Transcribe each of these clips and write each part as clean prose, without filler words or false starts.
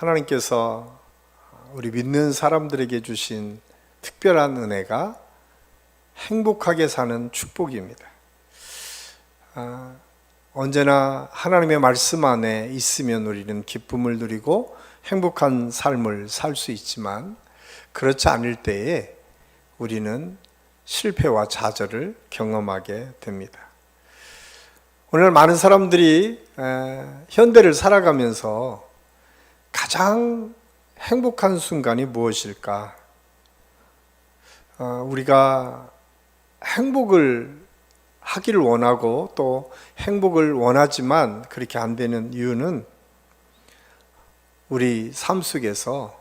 하나님께서 우리 믿는 사람들에게 주신 특별한 은혜가 행복하게 사는 축복입니다. 언제나 하나님의 말씀 안에 있으면 우리는 기쁨을 누리고 행복한 삶을 살 수 있지만, 그렇지 않을 때에 우리는 실패와 좌절을 경험하게 됩니다. 오늘 많은 사람들이 현대를 살아가면서 가장 행복한 순간이 무엇일까? 우리가 행복을 하기를 원하고 또 행복을 원하지만 그렇게 안 되는 이유는 우리 삶 속에서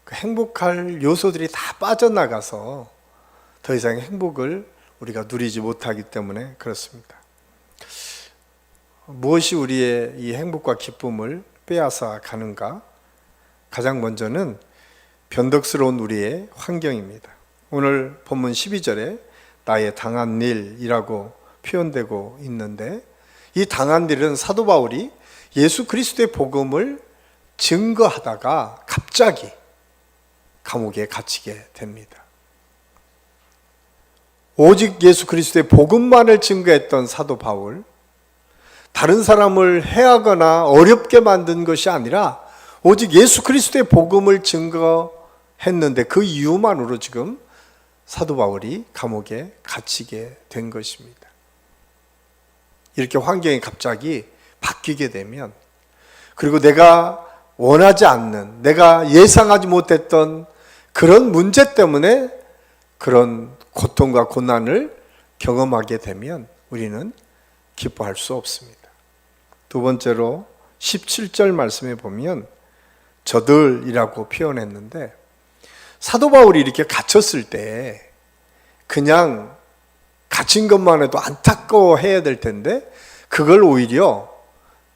그 행복할 요소들이 다 빠져나가서 더 이상 행복을 우리가 누리지 못하기 때문에 그렇습니다. 무엇이 우리의 이 행복과 기쁨을 빼앗아 가는가? 가장 먼저는 변덕스러운 우리의 환경입니다. 오늘 본문 12절에 나의 당한 일이라고 표현되고 있는데, 이 당한 일은 사도 바울이 예수 그리스도의 복음을 증거하다가 갑자기 감옥에 갇히게 됩니다. 오직 예수 그리스도의 복음만을 증거했던 사도 바울, 다른 사람을 해하거나 어렵게 만든 것이 아니라 오직 예수 그리스도의 복음을 증거했는데 그 이유만으로 지금 사도 바울이 감옥에 갇히게 된 것입니다. 이렇게 환경이 갑자기 바뀌게 되면, 그리고 내가 원하지 않는, 내가 예상하지 못했던 그런 문제 때문에 그런 고통과 고난을 경험하게 되면 우리는 기뻐할 수 없습니다. 두 번째로 17절 말씀에 보면 저들이라고 표현했는데, 사도 바울이 이렇게 갇혔을 때 그냥 갇힌 것만 해도 안타까워해야 될 텐데 그걸 오히려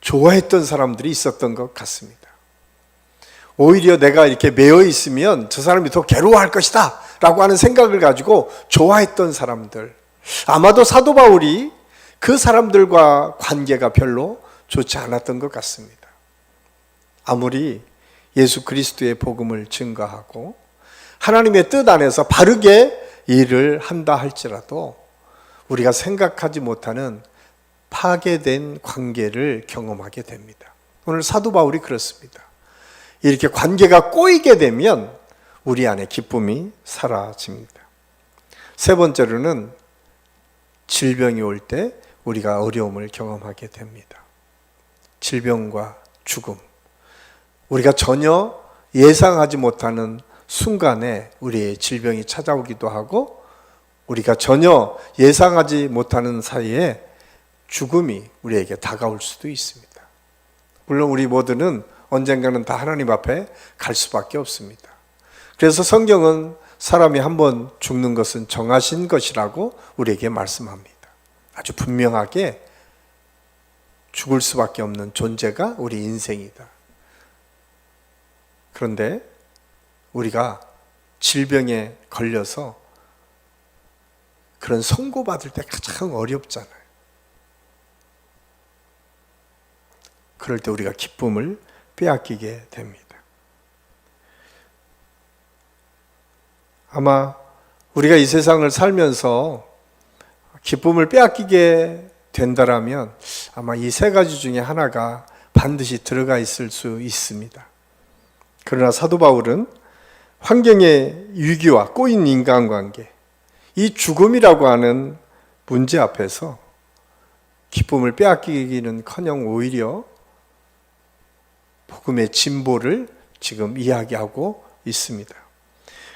좋아했던 사람들이 있었던 것 같습니다. 오히려 내가 이렇게 매여 있으면 저 사람이 더 괴로워할 것이다 라고 하는 생각을 가지고 좋아했던 사람들, 아마도 사도 바울이 그 사람들과 관계가 별로 좋지 않았던 것 같습니다. 아무리 예수 그리스도의 복음을 증거하고 하나님의 뜻 안에서 바르게 일을 한다 할지라도 우리가 생각하지 못하는 파괴된 관계를 경험하게 됩니다. 오늘 사도 바울이 그렇습니다. 이렇게 관계가 꼬이게 되면 우리 안에 기쁨이 사라집니다. 세 번째로는 질병이 올 때 우리가 어려움을 경험하게 됩니다. 질병과 죽음, 우리가 전혀 예상하지 못하는 순간에 우리의 질병이 찾아오기도 하고, 우리가 전혀 예상하지 못하는 사이에 죽음이 우리에게 다가올 수도 있습니다. 물론 우리 모두는 언젠가는 다 하나님 앞에 갈 수밖에 없습니다. 그래서 성경은 사람이 한번 죽는 것은 정하신 것이라고 우리에게 말씀합니다. 아주 분명하게 죽을 수밖에 없는 존재가 우리 인생이다. 그런데 우리가 질병에 걸려서 그런 선고받을 때 가장 어렵잖아요. 그럴 때 우리가 기쁨을 빼앗기게 됩니다. 아마 우리가 이 세상을 살면서 기쁨을 빼앗기게 된다라면 아마 이 세 가지 중에 하나가 반드시 들어가 있을 수 있습니다. 그러나 사도 바울은 환경의 위기와 꼬인 인간관계, 이 죽음이라고 하는 문제 앞에서 기쁨을 빼앗기기는커녕 오히려 복음의 진보를 지금 이야기하고 있습니다.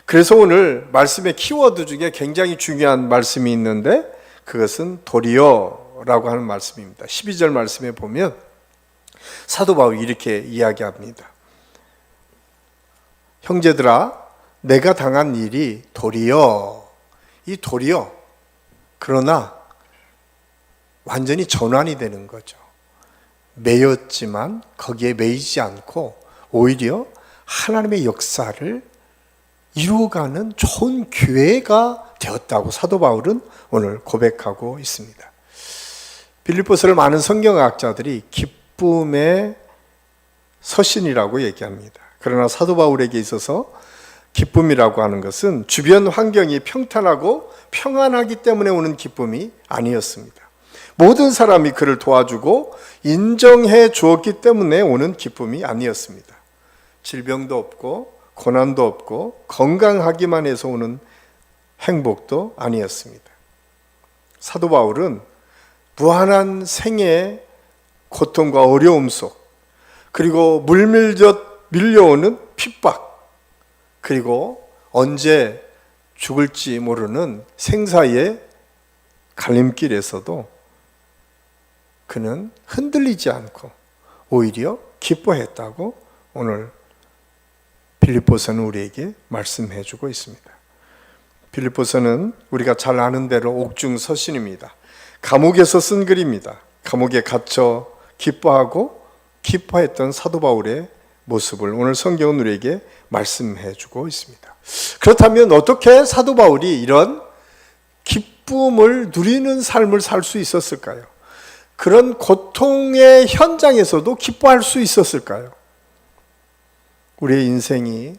그래서 오늘 말씀의 키워드 중에 굉장히 중요한 말씀이 있는데 그것은 도리어라고 하는 말씀입니다. 12절 말씀에 보면 사도 바울이 이렇게 이야기합니다. 형제들아, 내가 당한 일이 도리어, 이 도리어, 그러나 완전히 전환이 되는 거죠. 매였지만 거기에 매이지 않고 오히려 하나님의 역사를 이루어가는 좋은 기회가 되었다고 사도 바울은 오늘 고백하고 있습니다. 빌립보서를 많은 성경학자들이 기쁨의 서신이라고 얘기합니다. 그러나 사도 바울에게 있어서 기쁨이라고 하는 것은 주변 환경이 평탄하고 평안하기 때문에 오는 기쁨이 아니었습니다. 모든 사람이 그를 도와주고 인정해 주었기 때문에 오는 기쁨이 아니었습니다. 질병도 없고 고난도 없고 건강하기만 해서 오는 행복도 아니었습니다. 사도 바울은 무한한 생애의 고통과 어려움 속, 그리고 물밀듯 밀려오는 핍박, 그리고 언제 죽을지 모르는 생사의 갈림길에서도 그는 흔들리지 않고 오히려 기뻐했다고 오늘 빌립보서는 우리에게 말씀해 주고 있습니다. 빌립보서는 우리가 잘 아는 대로 옥중 서신입니다. 감옥에서 쓴 글입니다. 감옥에 갇혀 기뻐하고 기뻐했던 사도 바울의 모습을 오늘 성경은 우리에게 말씀해 주고 있습니다. 그렇다면 어떻게 사도 바울이 이런 기쁨을 누리는 삶을 살 수 있었을까요? 그런 고통의 현장에서도 기뻐할 수 있었을까요? 우리의 인생이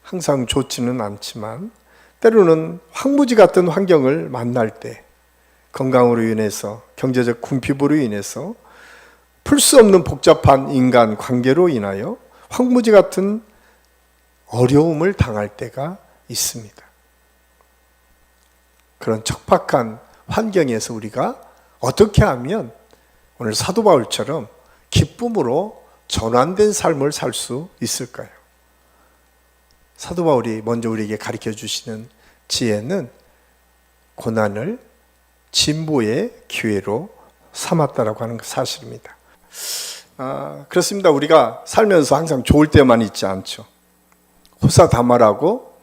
항상 좋지는 않지만 때로는 황무지 같은 환경을 만날 때, 건강으로 인해서, 경제적 궁핍으로 인해서, 풀 수 없는 복잡한 인간 관계로 인하여 황무지 같은 어려움을 당할 때가 있습니다. 그런 척박한 환경에서 우리가 어떻게 하면 오늘 사도 바울처럼 기쁨으로 전환된 삶을 살 수 있을까요? 사도 바울이 먼저 우리에게 가르쳐 주시는 지혜는 고난을 진보의 기회로 삼았다라고 하는 사실입니다. 그렇습니다. 우리가 살면서 항상 좋을 때만 있지 않죠. 호사다말하고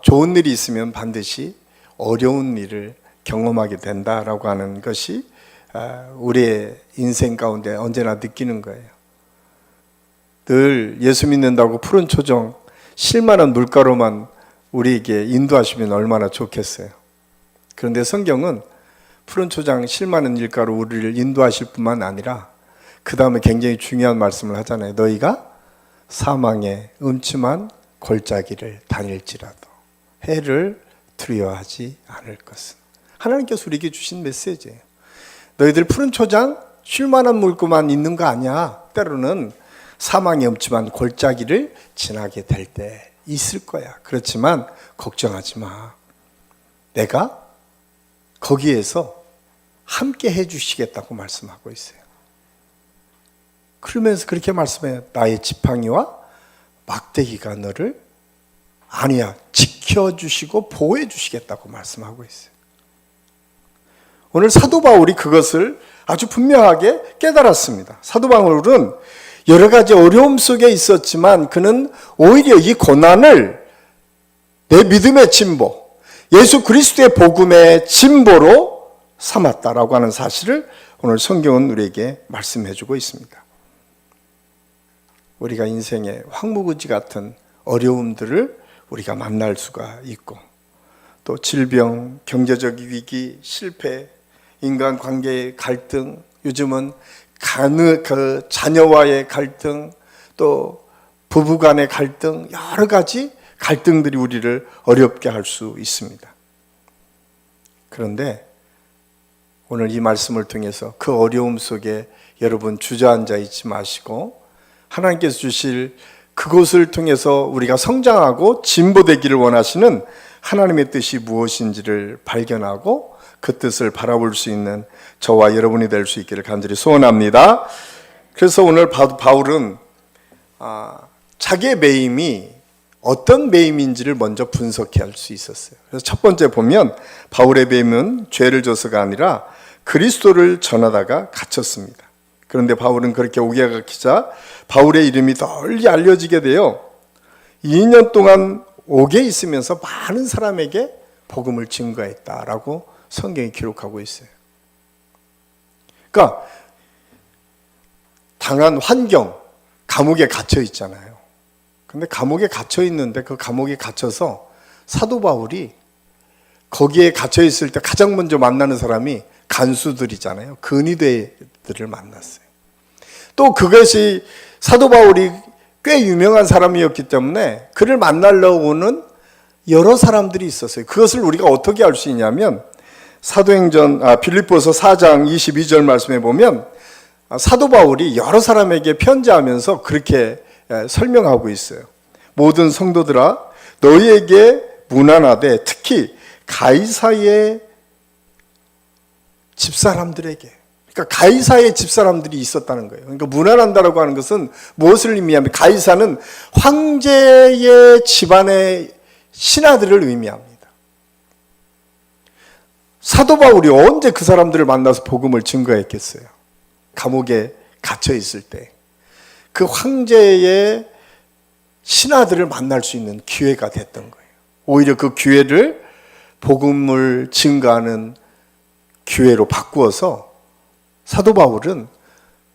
좋은 일이 있으면 반드시 어려운 일을 경험하게 된다라고 하는 것이 우리의 인생 가운데 언제나 느끼는 거예요. 늘 예수 믿는다고 푸른 초정 실만한 물가로만 우리에게 인도하시면 얼마나 좋겠어요. 그런데 성경은 푸른 초장 실만한 밀가로 우리를 인도하실 뿐만 아니라 그 다음에 굉장히 중요한 말씀을 하잖아요. 너희가 사망의 음침한 골짜기를 다닐지라도 해를 두려워하지 않을 것은. 하나님께서 우리에게 주신 메시지예요. 너희들 푸른 초장 쉴만한 물고만 있는 거 아니야. 때로는 사망의 음침한 골짜기를 지나게 될 때 있을 거야. 그렇지만 걱정하지 마. 내가 거기에서 함께 해주시겠다고 말씀하고 있어요. 그러면서 그렇게 말씀해요. 나의 지팡이와 막대기가 너를 아니야 지켜주시고 보호해주시겠다고 말씀하고 있어요. 오늘 사도 바울이 그것을 아주 분명하게 깨달았습니다. 사도 바울은 여러 가지 어려움 속에 있었지만 그는 오히려 이 고난을 내 믿음의 진보, 예수 그리스도의 복음의 진보로 삼았다라고 하는 사실을 오늘 성경은 우리에게 말씀해 주고 있습니다. 우리가 인생의 황무지 같은 어려움들을 우리가 만날 수가 있고, 또 질병, 경제적 위기, 실패, 인간관계의 갈등, 요즘은 자녀와의 갈등, 또 부부간의 갈등, 여러 가지 갈등들이 우리를 어렵게 할 수 있습니다. 그런데 오늘 이 말씀을 통해서 그 어려움 속에 여러분 주저앉아 있지 마시고 하나님께서 주실 그것을 통해서 우리가 성장하고 진보되기를 원하시는 하나님의 뜻이 무엇인지를 발견하고 그 뜻을 바라볼 수 있는 저와 여러분이 될 수 있기를 간절히 소원합니다. 그래서 오늘 바울은 자기의 매임이 어떤 매임인지를 먼저 분석해야 할 수 있었어요. 그래서 첫 번째 보면 바울의 매임은 죄를 져서가 아니라 그리스도를 전하다가 갇혔습니다. 그런데 바울은 그렇게 오게 가기자 바울의 이름이 널리 알려지게 되어 2년 동안 옥에 있으면서 많은 사람에게 복음을 증거했다라고 성경이 기록하고 있어요. 그러니까 당한 환경, 감옥에 갇혀 있잖아요. 근데 감옥에 갇혀 있는데 그 감옥에 gat혀서 사도 바울이 거기에 갇혀 있을 때 가장 먼저 만나는 사람이 간수들이잖아요. 근위대들을 만났어요. 또 그것이 사도 바울이 꽤 유명한 사람이었기 때문에 그를 만나러 오는 여러 사람들이 있었어요. 그것을 우리가 어떻게 알 수 있냐면 빌립보서 4장 22절 말씀에 보면 사도 바울이 여러 사람에게 편지하면서 그렇게 설명하고 있어요. 모든 성도들아 너희에게 문안하되 특히 가이사의 집사람들에게, 그러니까 가이사의 집사람들이 있었다는 거예요. 그러니까 문안한다라고 하는 것은 무엇을 의미하면 가이사는 황제의 집안의 신하들을 의미합니다. 사도 바울이 언제 그 사람들을 만나서 복음을 증거했겠어요? 감옥에 갇혀 있을 때 그 황제의 신하들을 만날 수 있는 기회가 됐던 거예요. 오히려 그 기회를 복음을 증거하는 기회로 바꾸어서 사도 바울은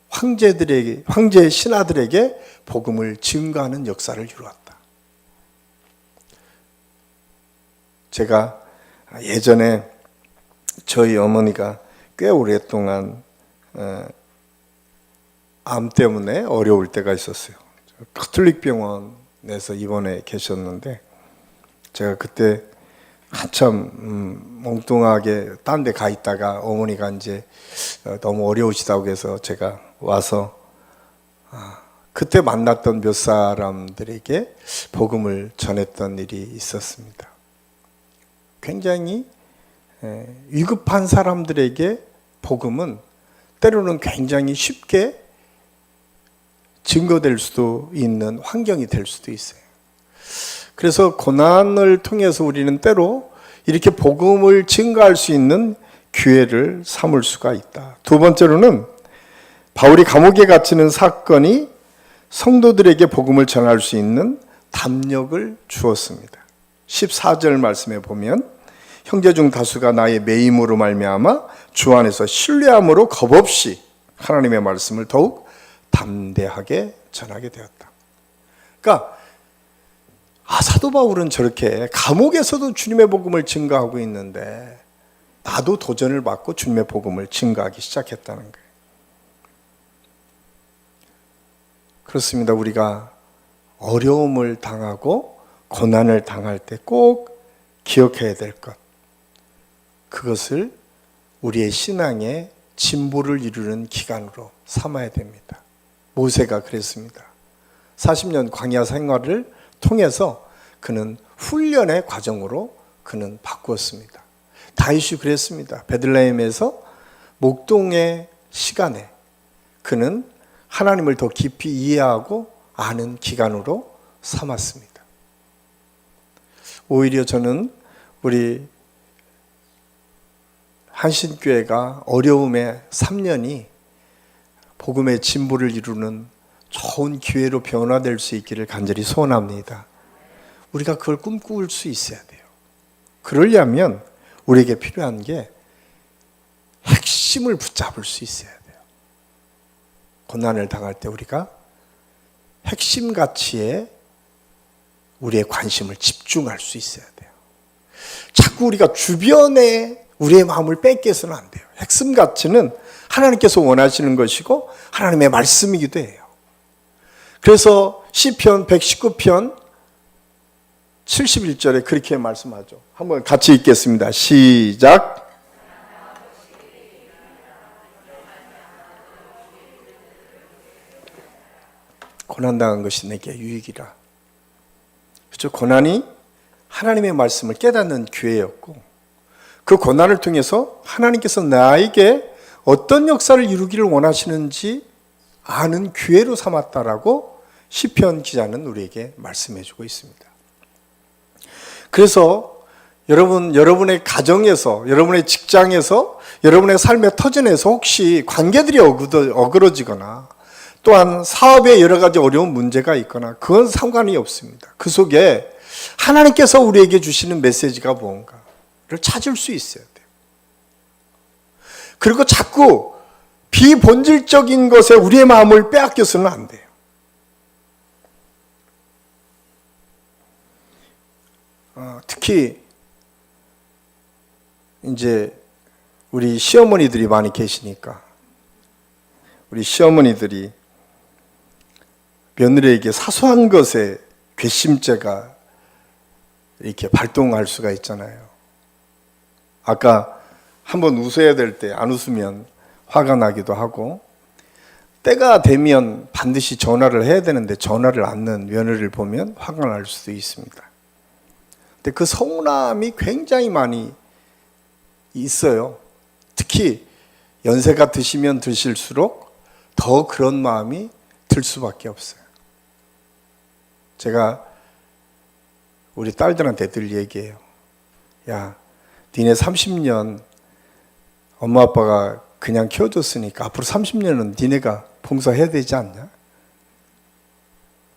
황제 신하들에게 복음을 증거하는 역사를 이루었다. 제가 예전에 저희 어머니가 꽤 오랫동안 암 때문에 어려울 때가 있었어요. 가톨릭 병원에서 입원해 계셨는데 제가 그때 한참 멍뚱하게 딴 데 가 있다가 어머니가 이제 너무 어려우시다고 해서 제가 와서 그때 만났던 몇 사람들에게 복음을 전했던 일이 있었습니다. 굉장히 위급한 사람들에게 복음은 때로는 굉장히 쉽게 증거될 수도 있는 환경이 될 수도 있어요. 그래서 고난을 통해서 우리는 때로 이렇게 복음을 증거할 수 있는 기회를 삼을 수가 있다. 두 번째로는 바울이 감옥에 갇히는 사건이 성도들에게 복음을 전할 수 있는 담력을 주었습니다. 14절 말씀에 보면 형제 중 다수가 나의 매임으로 말미암아 주 안에서 신뢰함으로 겁없이 하나님의 말씀을 더욱 담대하게 전하게 되었다. 그러니까 사도 바울은 저렇게 감옥에서도 주님의 복음을 증거하고 있는데 나도 도전을 받고 주님의 복음을 증거하기 시작했다는 거예요. 그렇습니다. 우리가 어려움을 당하고 고난을 당할 때 꼭 기억해야 될 것, 그것을 우리의 신앙의 진보를 이루는 기간으로 삼아야 됩니다. 모세가 그랬습니다. 40년 광야 생활을 통해서 그는 훈련의 과정으로 그는 바꾸었습니다. 다윗이 그랬습니다. 베들레헴에서 목동의 시간에 그는 하나님을 더 깊이 이해하고 아는 기간으로 삼았습니다. 오히려 저는 우리 한신교회가 어려움의 3년이 복음의 진보를 이루는 좋은 기회로 변화될 수 있기를 간절히 소원합니다. 우리가 그걸 꿈꿀 수 있어야 돼요. 그러려면 우리에게 필요한 게 핵심을 붙잡을 수 있어야 돼요. 고난을 당할 때 우리가 핵심 가치에 우리의 관심을 집중할 수 있어야 돼요. 자꾸 우리가 주변에 우리의 마음을 뺏겨서는 안 돼요. 핵심 가치는 하나님께서 원하시는 것이고 하나님의 말씀이기도 해요. 그래서 시편 119편 71절에 그렇게 말씀하죠. 한번 같이 읽겠습니다. 시작. 고난당한 것이 내게 유익이라. 그렇죠? 고난이 하나님의 말씀을 깨닫는 기회였고 그 고난을 통해서 하나님께서 나에게 어떤 역사를 이루기를 원하시는지 아는 기회로 삼았다라고 시편 기자는 우리에게 말씀해주고 있습니다. 그래서 여러분의 가정에서, 여러분의 직장에서, 여러분의 삶의 터전에서 혹시 관계들이 어그러지거나 또한 사업에 여러 가지 어려운 문제가 있거나 그건 상관이 없습니다. 그 속에 하나님께서 우리에게 주시는 메시지가 뭔가를 찾을 수 있어야 돼요. 그리고 자꾸 비본질적인 것에 우리의 마음을 빼앗겨서는 안 돼요. 특히 이제 우리 시어머니들이 많이 계시니까 우리 시어머니들이 며느리에게 사소한 것에 괘씸죄가 이렇게 발동할 수가 있잖아요. 아까 한번 웃어야 될 때 안 웃으면 화가 나기도 하고, 때가 되면 반드시 전화를 해야 되는데 전화를 않는 며느리를 보면 화가 날 수도 있습니다. 근데 그 서운함이 굉장히 많이 있어요. 특히 연세가 드시면 드실수록 더 그런 마음이 들 수밖에 없어요. 제가 우리 딸들한테 늘 얘기해요. 야, 니네 30년 엄마 아빠가 그냥 키워줬으니까 앞으로 30년은 니네가 봉사해야 되지 않냐?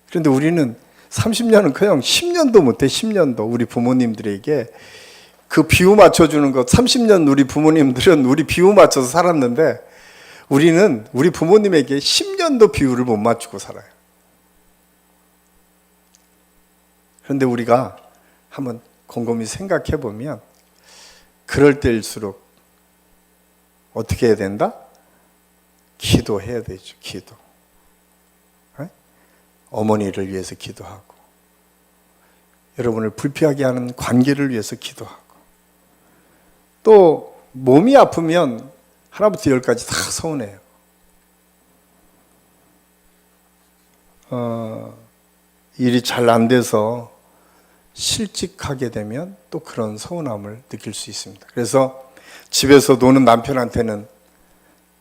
그런데 우리는 30년은 그냥 10년도 못해. 10년도 우리 부모님들에게 그 비유 맞춰주는 것, 30년 우리 부모님들은 우리 비유 맞춰서 살았는데 우리는 우리 부모님에게 10년도 비유를 못 맞추고 살아요. 그런데 우리가 한번 곰곰이 생각해 보면 그럴 때일수록 어떻게 해야 된다? 기도해야 되죠. 기도. 어머니를 위해서 기도하고, 여러분을 불피하게 하는 관계를 위해서 기도하고, 또 몸이 아프면 하나부터 열까지 다 서운해요. 일이 잘 안 돼서 실직하게 되면 또 그런 서운함을 느낄 수 있습니다. 그래서 집에서 노는 남편한테는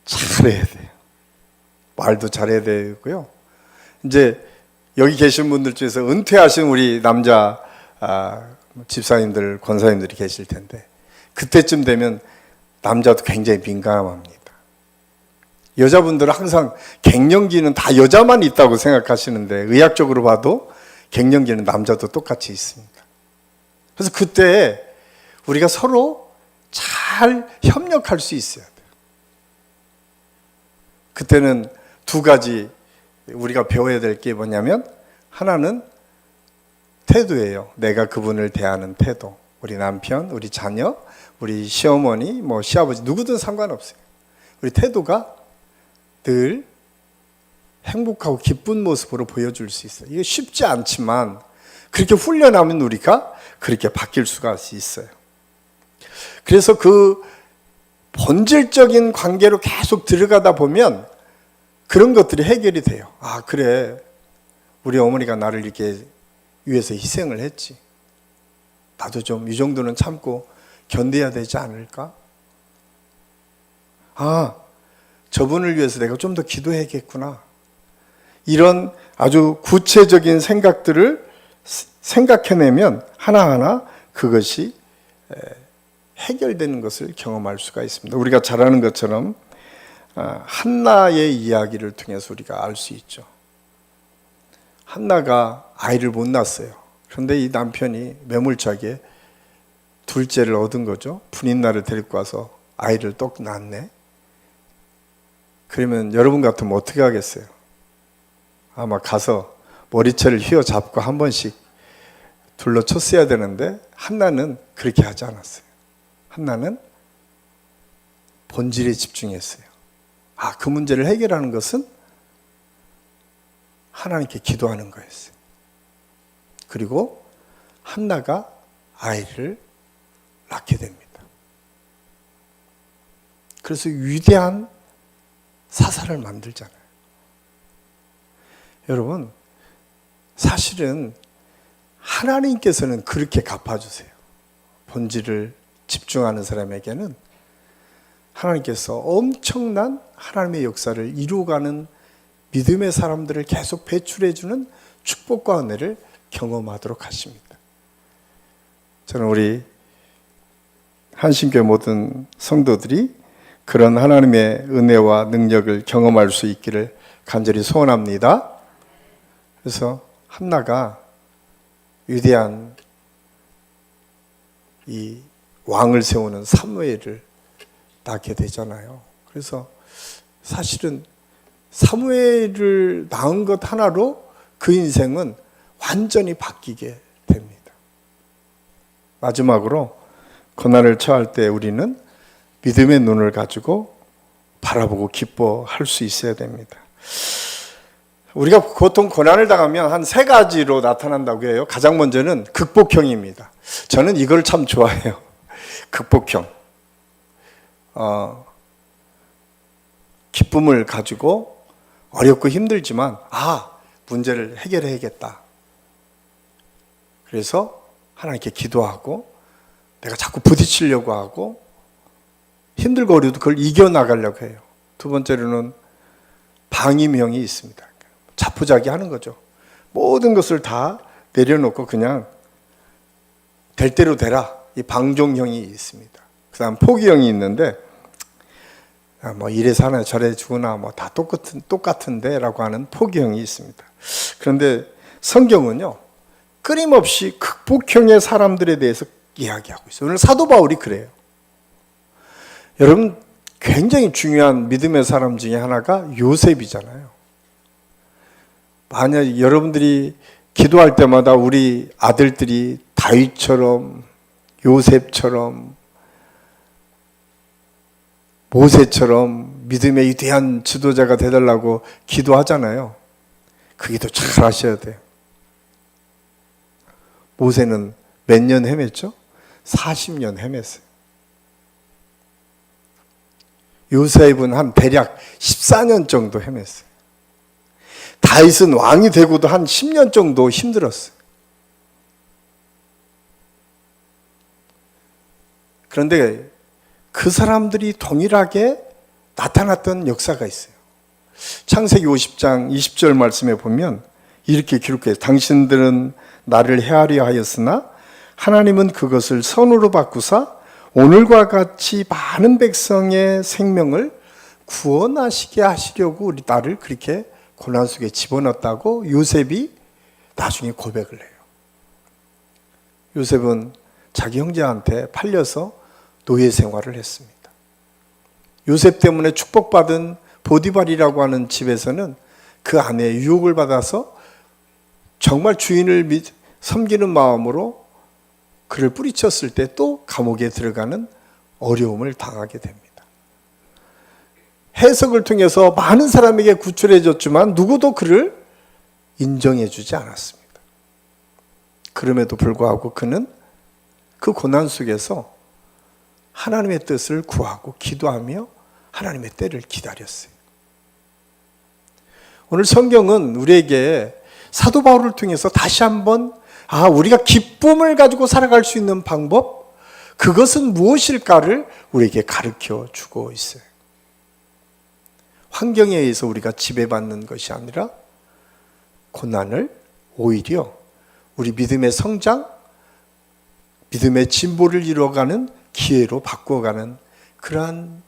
잘해야 돼요. 말도 잘해야 되고요. 이제 여기 계신 분들 중에서 은퇴하신 우리 남자 집사님들, 권사님들이 계실 텐데 그때쯤 되면 남자도 굉장히 민감합니다. 여자분들은 항상 갱년기는 다 여자만 있다고 생각하시는데 의학적으로 봐도 갱년기는 남자도 똑같이 있습니다. 그래서 그때 우리가 서로 잘 협력할 수 있어야 돼요. 그때는 두 가지 우리가 배워야 될 게 뭐냐면, 하나는 태도예요. 내가 그분을 대하는 태도. 우리 남편, 우리 자녀, 우리 시어머니, 뭐 시아버지 누구든 상관없어요. 우리 태도가 늘 행복하고 기쁜 모습으로 보여줄 수 있어요. 이게 쉽지 않지만 그렇게 훈련하면 우리가 그렇게 바뀔 수가 있어요. 그래서 그 본질적인 관계로 계속 들어가다 보면 그런 것들이 해결이 돼요. 아, 그래. 우리 어머니가 나를 이렇게 위해서 희생을 했지. 나도 좀 이 정도는 참고 견뎌야 되지 않을까? 아, 저분을 위해서 내가 좀 더 기도해야겠구나. 이런 아주 구체적인 생각들을 생각해내면 하나하나 그것이 해결되는 것을 경험할 수가 있습니다. 우리가 잘 아는 것처럼 한나의 이야기를 통해서 우리가 알 수 있죠. 한나가 아이를 못 낳았어요. 그런데 이 남편이 매몰차게 둘째를 얻은 거죠. 분인나를 데리고 와서 아이를 또 낳았네. 그러면 여러분 같으면 어떻게 하겠어요? 아마 가서 머리채를 휘어잡고 한 번씩 둘러쳤어야 되는데 한나는 그렇게 하지 않았어요. 한나는 본질에 집중했어요. 아, 그 문제를 해결하는 것은 하나님께 기도하는 거였어요. 그리고 한나가 아이를 낳게 됩니다. 그래서 위대한 사사를 만들잖아요. 여러분, 사실은 하나님께서는 그렇게 갚아주세요. 본질을 집중하는 사람에게는 하나님께서 엄청난 하나님의 역사를 이루어가는 믿음의 사람들을 계속 배출해주는 축복과 은혜를 경험하도록 하십니다. 저는 우리 한신교회 모든 성도들이 그런 하나님의 은혜와 능력을 경험할 수 있기를 간절히 소원합니다. 그래서 한나가 위대한 이 왕을 세우는 사무엘을 낳게 되잖아요. 그래서 사실은 사무엘을 낳은 것 하나로 그 인생은 완전히 바뀌게 됩니다. 마지막으로 고난을 처할 때 우리는 믿음의 눈을 가지고 바라보고 기뻐할 수 있어야 됩니다. 우리가 보통 고난을 당하면 한 세 가지로 나타난다고 해요. 가장 먼저는 극복형입니다. 저는 이걸 참 좋아해요. 극복형. 기쁨을 가지고 어렵고 힘들지만 문제를 해결해야겠다. 그래서 하나님께 기도하고 내가 자꾸 부딪히려고 하고 힘들고 어려도 그걸 이겨나가려고 해요. 두 번째로는 방임형이 있습니다. 자포자기 하는 거죠. 모든 것을 다 내려놓고 그냥 될 대로 되라. 이 방종형이 있습니다. 그 다음 포기형이 있는데 뭐 이래서 하나 저래 주구나 뭐 다 똑같은데 라고 하는 포기형이 있습니다. 그런데 성경은요 끊임없이 극복형의 사람들에 대해서 이야기하고 있어요. 오늘 사도 바울이 그래요. 여러분 굉장히 중요한 믿음의 사람 중에 하나가 요셉이잖아요. 만약 여러분들이 기도할 때마다 우리 아들들이 다윗처럼 요셉처럼 모세처럼 믿음의 위대한 지도자가 되달라고 기도하잖아요. 그 기도 잘 하셔야 돼요. 모세는 몇 년 헤맸죠? 40년 헤맸어요. 요셉은 한 대략 14년 정도 헤맸어요. 다윗은 왕이 되고도 한 10년 정도 힘들었어요. 그런데 그 사람들이 동일하게 나타났던 역사가 있어요. 창세기 50장 20절 말씀에 보면 이렇게 기록해요. 당신들은 나를 해하려 하였으나 하나님은 그것을 선으로 바꾸사 오늘과 같이 많은 백성의 생명을 구원하시게 하시려고 우리 나를 그렇게 고난 속에 집어넣었다고 요셉이 나중에 고백을 해요. 요셉은 자기 형제한테 팔려서 노예 생활을 했습니다. 요셉 때문에 축복받은 보디발이라고 하는 집에서는 그 아내의 유혹을 받아서 정말 주인을 섬기는 마음으로 그를 뿌리쳤을 때 또 감옥에 들어가는 어려움을 당하게 됩니다. 해석을 통해서 많은 사람에게 구출해 줬지만 누구도 그를 인정해 주지 않았습니다. 그럼에도 불구하고 그는 그 고난 속에서 하나님의 뜻을 구하고 기도하며 하나님의 때를 기다렸어요. 오늘 성경은 우리에게 사도 바울을 통해서 다시 한번 우리가 기쁨을 가지고 살아갈 수 있는 방법, 그것은 무엇일까를 우리에게 가르쳐 주고 있어요. 환경에 의해서 우리가 지배받는 것이 아니라 고난을 오히려 우리 믿음의 성장, 믿음의 진보를 이루어가는 기회로 바꿔가는 그러한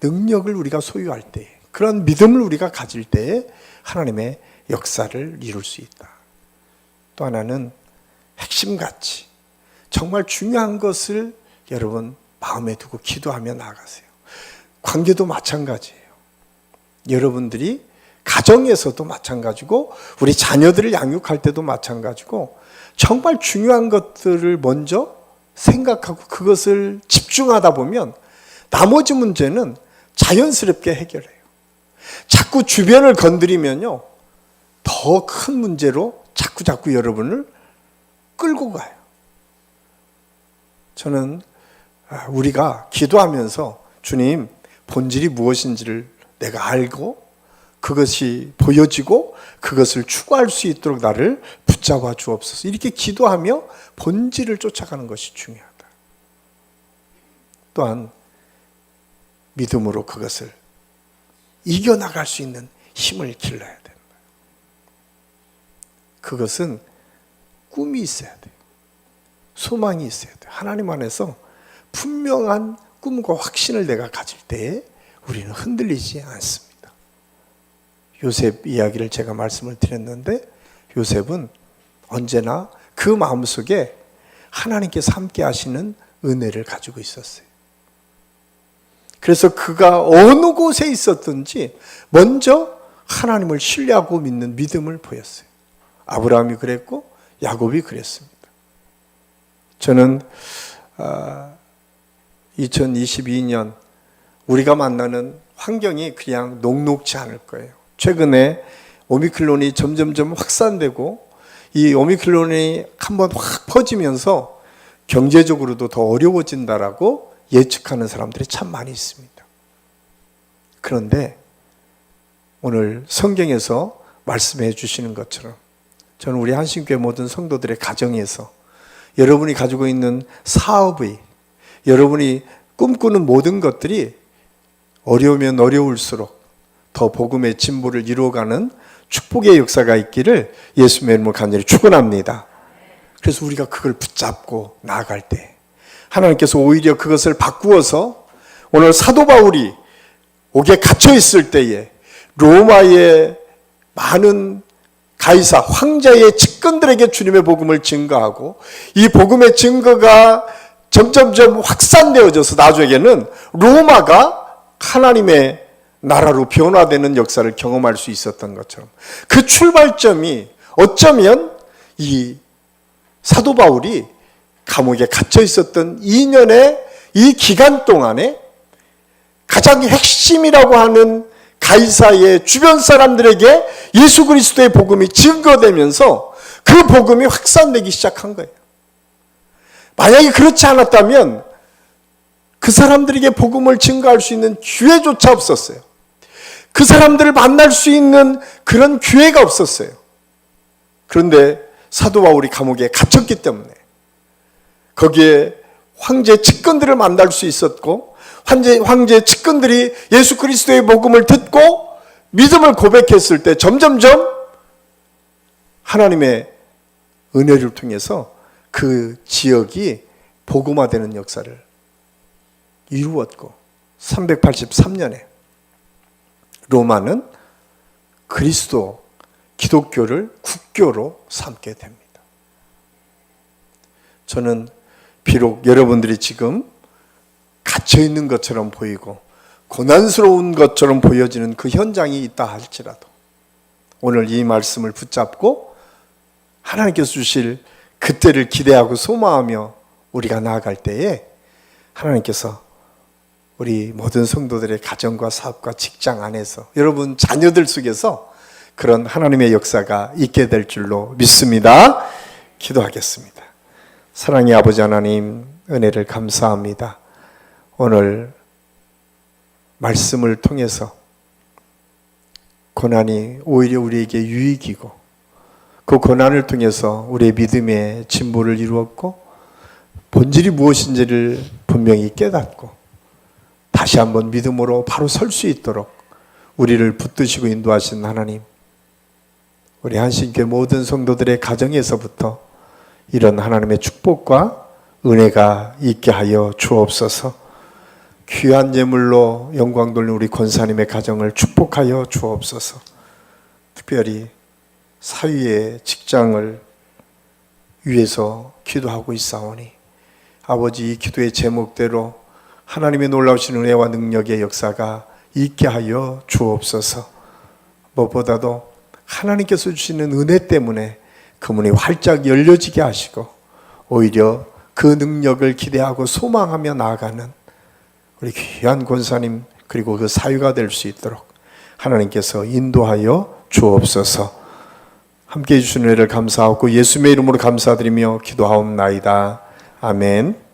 능력을 우리가 소유할 때, 그런 믿음을 우리가 가질 때에 하나님의 역사를 이룰 수 있다. 또 하나는 핵심같이 정말 중요한 것을 여러분 마음에 두고 기도하며 나아가세요. 관계도 마찬가지예요. 여러분들이 가정에서도 마찬가지고 우리 자녀들을 양육할 때도 마찬가지고 정말 중요한 것들을 먼저 생각하고 그것을 집중하다 보면 나머지 문제는 자연스럽게 해결해요. 자꾸 주변을 건드리면요 더 큰 문제로 자꾸 여러분을 끌고 가요. 저는 우리가 기도하면서 주님 본질이 무엇인지를 내가 알고 그것이 보여지고 그것을 추구할 수 있도록 나를 붙잡아 주옵소서. 이렇게 기도하며 본질을 쫓아가는 것이 중요하다. 또한 믿음으로 그것을 이겨나갈 수 있는 힘을 길러야 된다. 그것은 꿈이 있어야 돼요. 소망이 있어야 돼요. 하나님 안에서 분명한 꿈과 확신을 내가 가질 때에 우리는 흔들리지 않습니다. 요셉 이야기를 제가 말씀을 드렸는데 요셉은 언제나 그 마음속에 하나님께서 함께 하시는 은혜를 가지고 있었어요. 그래서 그가 어느 곳에 있었든지 먼저 하나님을 신뢰하고 믿는 믿음을 보였어요. 아브라함이 그랬고 야곱이 그랬습니다. 저는 2022년 우리가 만나는 환경이 그냥 녹록지 않을 거예요. 최근에 오미크론이 점점점 확산되고 이 오미크론이 한번 확 퍼지면서 경제적으로도 더 어려워진다라고 예측하는 사람들이 참 많이 있습니다. 그런데 오늘 성경에서 말씀해 주시는 것처럼 저는 우리 한신교회 모든 성도들의 가정에서 여러분이 가지고 있는 사업의, 여러분이 꿈꾸는 모든 것들이 어려우면 어려울수록 더 복음의 진보를 이루어가는 축복의 역사가 있기를 예수님의 이름으로 간절히 축원합니다. 그래서 우리가 그걸 붙잡고 나아갈 때 하나님께서 오히려 그것을 바꾸어서 오늘 사도 바울이 옥에 갇혀 있을 때에 로마의 많은 가이사 황제의 측근들에게 주님의 복음을 증거하고 이 복음의 증거가 점점점 확산되어져서 나중에는 로마가 하나님의 나라로 변화되는 역사를 경험할 수 있었던 것처럼 그 출발점이 어쩌면 이 사도 바울이 감옥에 갇혀 있었던 2년의 이 기간 동안에 가장 핵심이라고 하는 가이사의 주변 사람들에게 예수 그리스도의 복음이 증거되면서 그 복음이 확산되기 시작한 거예요. 만약에 그렇지 않았다면 그 사람들에게 복음을 증거할 수 있는 기회조차 없었어요. 그 사람들을 만날 수 있는 그런 기회가 없었어요. 그런데 사도 바울이 감옥에 갇혔기 때문에 거기에 황제 측근들을 만날 수 있었고 황제 측근들이 예수 그리스도의 복음을 듣고 믿음을 고백했을 때 점점점 하나님의 은혜를 통해서 그 지역이 복음화되는 역사를 이루었고 383년에 로마는 그리스도 기독교를 국교로 삼게 됩니다. 저는 비록 여러분들이 지금 갇혀 있는 것처럼 보이고 고난스러운 것처럼 보여지는 그 현장이 있다 할지라도 오늘 이 말씀을 붙잡고 하나님께서 주실 그때를 기대하고 소망하며 우리가 나아갈 때에 하나님께서 우리 모든 성도들의 가정과 사업과 직장 안에서 여러분 자녀들 속에서 그런 하나님의 역사가 있게 될 줄로 믿습니다. 기도하겠습니다. 사랑의 아버지 하나님, 은혜를 감사합니다. 오늘 말씀을 통해서 고난이 오히려 우리에게 유익이고 그 고난을 통해서 우리의 믿음의 진보를 이루었고 본질이 무엇인지를 분명히 깨닫고 다시 한번 믿음으로 바로 설 수 있도록 우리를 붙드시고 인도하신 하나님, 우리 한신교회 모든 성도들의 가정에서부터 이런 하나님의 축복과 은혜가 있게 하여 주옵소서. 귀한 예물로 영광 돌리는 우리 권사님의 가정을 축복하여 주옵소서. 특별히 사위의 직장을 위해서 기도하고 있사오니 아버지, 이 기도의 제목대로 하나님의 놀라우신 은혜와 능력의 역사가 있게 하여 주옵소서. 무엇보다도 하나님께서 주시는 은혜 때문에 그 문이 활짝 열려지게 하시고 오히려 그 능력을 기대하고 소망하며 나아가는 우리 귀한 권사님 그리고 그 사유가 될 수 있도록 하나님께서 인도하여 주옵소서. 함께해 주신 은혜를 감사하고 예수님의 이름으로 감사드리며 기도하옵나이다. 아멘.